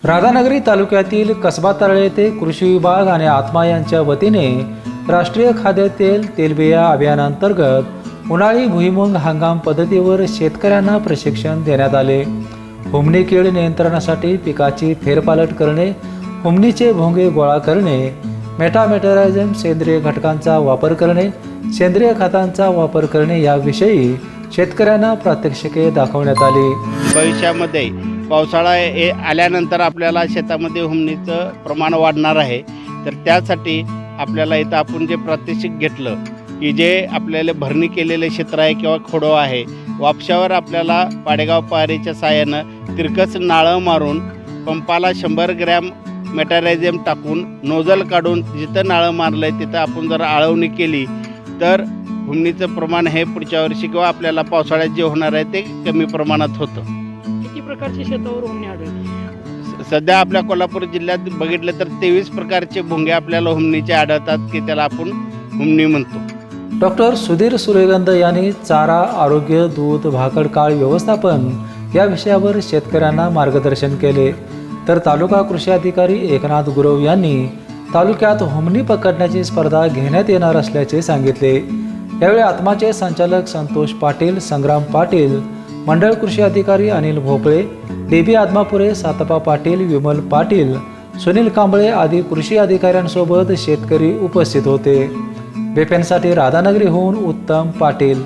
राधानगरी तालुक्यातील कसबा तळे येथे कृषी विभाग आणि आत्मा यांच्या वतीने राष्ट्रीय खाद्य तेलबिया अभियानांतर्गत उन्हाळी भुईमूग हंगाम पद्धतीवर शेतकऱ्यांना प्रशिक्षण देण्यात आले। हुमणी कीड नियंत्रणासाठी पिकाची फेरपालट करणे, हुमणीचे भोंगे गोळा करणे, मेटामेटरायझम सेंद्रिय घटकांचा वापर करणे, सेंद्रिय खतांचा वापर करणे याविषयी शेतकऱ्यांना प्रात्यक्षिके दाखवण्यात आली। भविष्यामध्ये पावसाळा आल्यानंतर आपल्याला शेतामध्ये हुमणीचं प्रमाण वाढणार आहे, तर त्यासाठी आपल्याला इथं आपण जे प्रात्यक्षिक घेतलं की जे आपल्याला भरणी केलेले क्षेत्र आहे किंवा खोडो आहे, वापशावर आपल्याला पाडेगाव पारीच्या साहाय्यानं तिरकस नाळं मारून पंपाला 100 ग्रॅम मेटारायझम टाकून नोजल काढून जिथं नाळं मारलं आहे तिथं आपण जर आळवणी केली तर हुमणीचं प्रमाण हे पुढच्या वर्षी किंवा आपल्याला पावसाळ्यात जे होणार आहे ते कमी प्रमाणात होतं। किती प्रकारचे शेतावर हुमणी आढळते? सध्या आपल्या कोल्हापूर जिल्ह्यात बघितलं तर 23 प्रकारचे भोंगे आपल्याला हुमणीचे आढळतात की त्याला आपण हुमणी म्हणतो। डॉक्टर सुधीर सूर्यगंध यांनी चारा, आरोग्य, दूध, भाकड काळ व्यवस्थापन या विषयावर शेतकऱ्यांना मार्गदर्शन केले। तर तालुका कृषी अधिकारी एकनाथ गुरव यांनी तालुक्यात हुमणी पकडण्याची स्पर्धा घेण्यात येणार असल्याचे सांगितले। यावेळी आत्माचे संचालक संतोष पाटील, संग्राम पाटील, मंडळ कृषी अधिकारी अनिल भोपळे, देबी आदमापुरे, सातपा पाटील, विमल पाटील, सुनील कांबळे आदी कृषी अधिकाऱ्यांसोबत शेतकरी उपस्थित होते। बेपेनसाठी राधानगरीहून उत्तम पाटील।